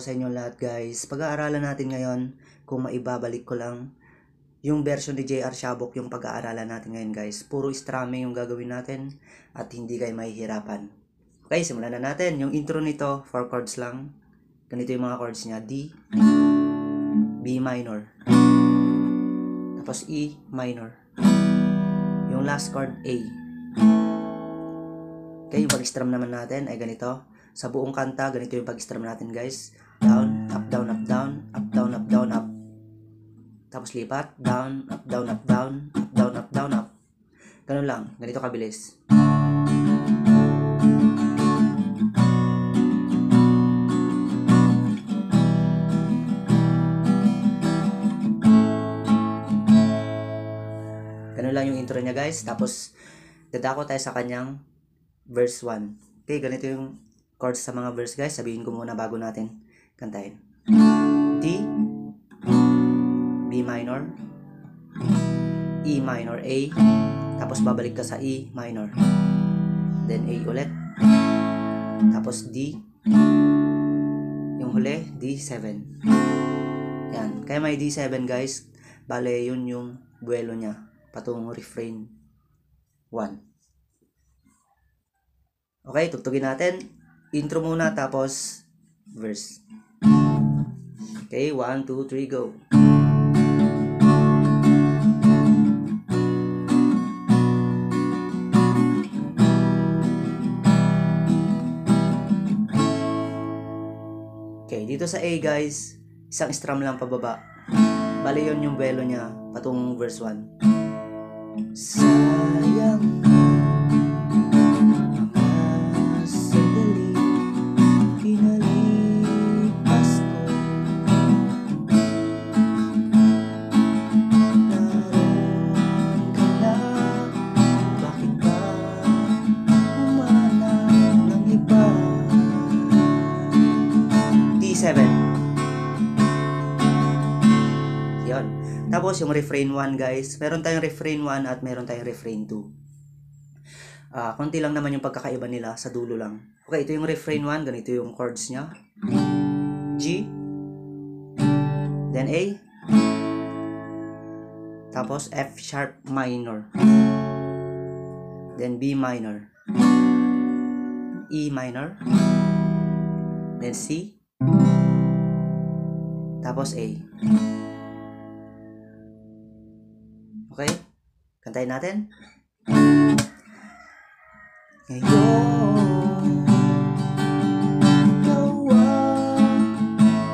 sa inyo lahat guys. Pag-aaralan natin ngayon, kung maibabalik ko lang, yung version ni J.R. Shabok yung pag-aaralan natin ngayon guys. Puro strumming yung gagawin natin at hindi kayo mahihirapan. Okay, simulan na natin. Yung intro nito, 4 chords lang. Ganito yung mga chords niya. D, B minor, tapos E minor. Yung last chord, A. Okay, yung pag-strum naman natin ay ganito. Sa buong kanta, ganito yung pag-strum natin guys. Down, up, down, up, down, up, down, up, down, up. Tapos lipat, down, up, down, up, down, up, down, up, down, up. Ganun lang, ganito kabilis. Ganun lang yung intro niya guys. Tapos, dadako tayo sa kanyang verse 1. Okay, ganito yung chords sa mga verse guys. Sabihin ko muna bago natin kantahin. D, B minor, E minor, A, tapos babalik ka sa E minor, then A ulit, tapos D, yung huli D7. Yan, kaya may D7 guys. Bale yun yung buwelo niya patungong refrain 1. Okay, tugtugin natin. Intro muna, tapos verse. Okay, 1, 2, 3, go. Okay, dito sa A guys, isang strum lang pababa. Bali yun yung buwelo niya patungong verse 1. Sayang Yun. Tapos yung refrain 1 guys, meron tayong refrain 1 at meron tayong refrain 2. Konti lang naman yung pagkakaiba nila, sa dulo lang. Okay, ito yung refrain 1, ganito yung chords niya. G, then A, tapos F sharp minor, then B minor, E minor, then C, tapos A. Okay? Kantayin natin. Ngayon, ikaw ang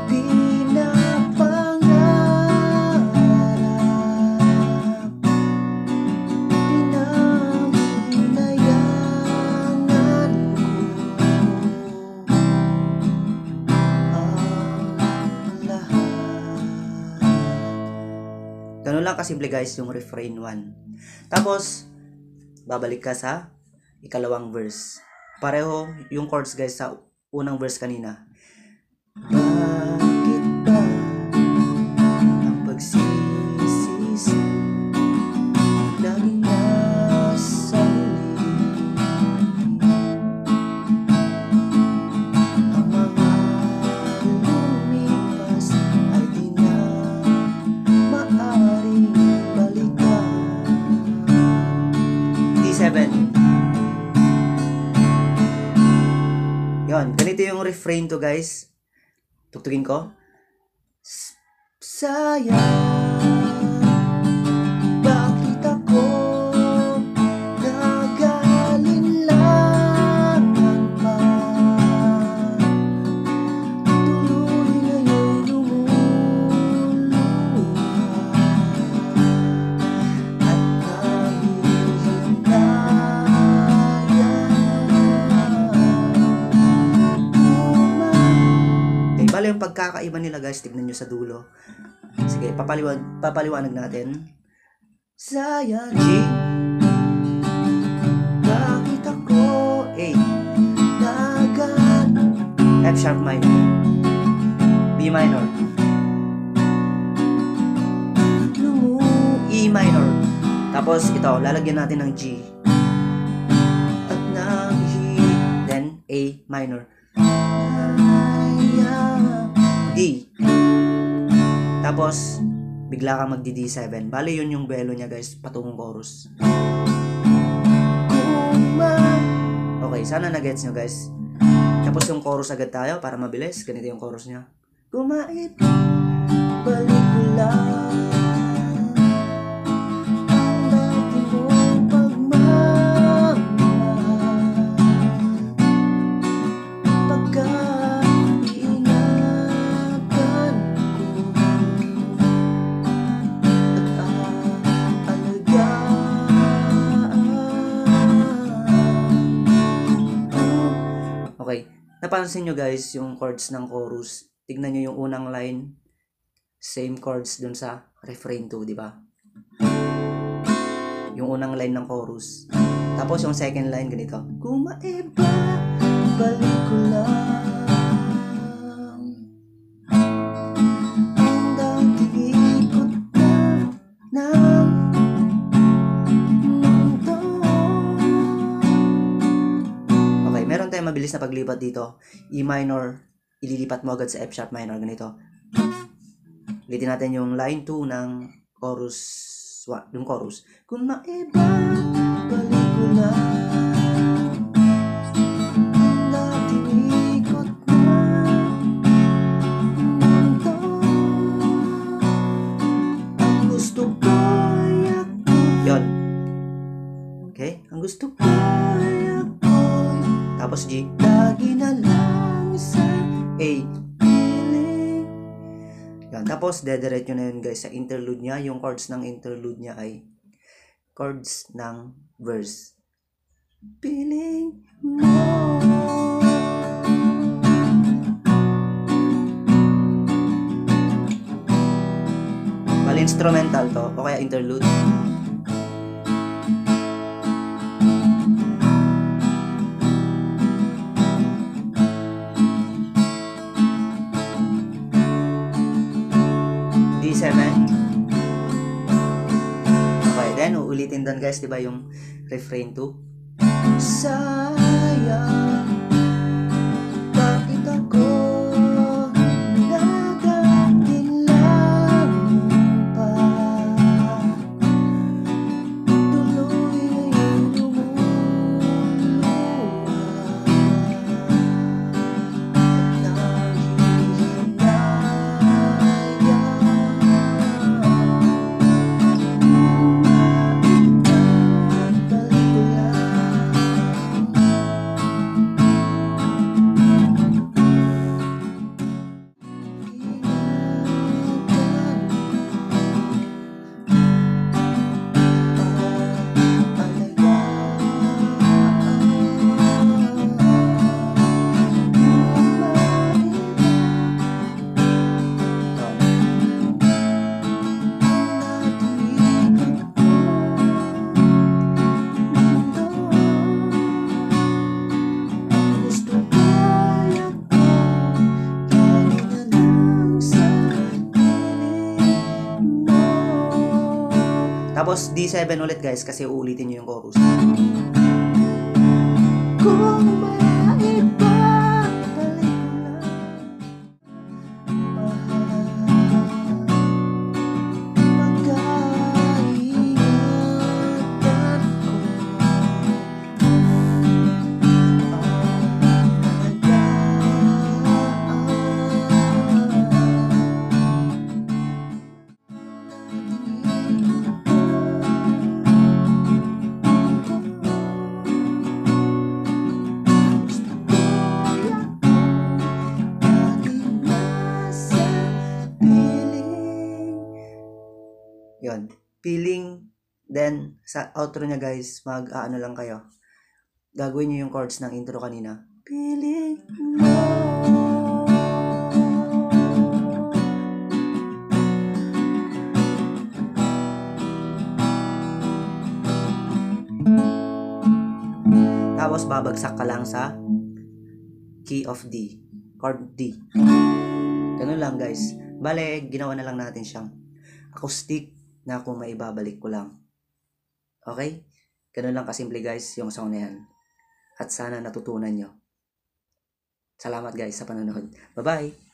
pinapangarap, pinanghinayangan ko ang lahat. Ganun lang kasimple guys yung refrain 1. Tapos, babalik ka sa ikalawang verse. Pareho yung chords guys sa unang verse kanina. Bakit ba ang pagsisisi laging nasa huli? Ang mga lumipas ay di na maaaring balikan. D7. Yon, ganito yung refrain to guys. Tugtugin ko. Sayang, bakit ako nag-aalinlangan pa? Tuloy ngayon'y lumuluha at bale yung pagkakaiba nila guys, tignan nyo sa dulo. Sige, papaliwanag natin. Sayang, G, bakit ako A, nagan, F sharp minor, B minor, E minor. Tapos ito, lalagyan natin ng G at ng E, then A minor. D. Tapos, bigla kang magdi D7. Bale, yun yung belo niya guys, patungong chorus. Okay, sana na-gets nyo guys. Tapos yung chorus agad tayo para mabilis. Ganito yung chorus niya. Kumait, balik ko lang ang dati mong pagmamahal. Pagka-iingatan ko at aalagaan. Okay, napansin nyo guys yung chords ng chorus. Tignan nyo yung unang line, same chords dun sa refrain 2, di ba? Yung unang line ng chorus. Tapos yung second line ganito. Kumaiba, balik ko lang ang dati ikot na ng mundo. Okay, meron tayong mabilis na paglipat dito. E minor, ililipat mo agad sa F sharp minor, ganito. Ulitin natin yung line 2 ng chorus, yung chorus. Kung maiba, balik ko lang ang dating ikot na mundo. Ang gusto ko'y ako. Yun. Okay? Ang gusto ko'y ako. Tapos G. Lagi na lang sa A. Yan. Tapos, dediretso na yun guys sa interlude niya. Yung chords ng interlude niya ay chords ng verse. Piling mo. Bali instrumental to o kaya interlude. D7. Okay, then uulitin doon guys, diba yung refrain 2? Sayang, bakit ako nagatilang pa? Tuloy ay lumuluha at tapos D7 ulit guys kasi uulitin nyo yung chorus. Kung maiba, balik ko lang pagkaingatan ko yun, feeling. Then, sa outro niya guys, mag-ano lang kayo. Gagawin niyo yung chords ng intro kanina. Feeling mo. Tapos, babagsak ka lang sa key of D. Chord D. Ganun lang guys. Bale, ginawa na lang natin siyang acoustic na kung maibabalik ko lang. Okay? Ganun lang kasimple guys yung song na yan. At sana natutunan nyo. Salamat guys sa panonood. Bye-bye!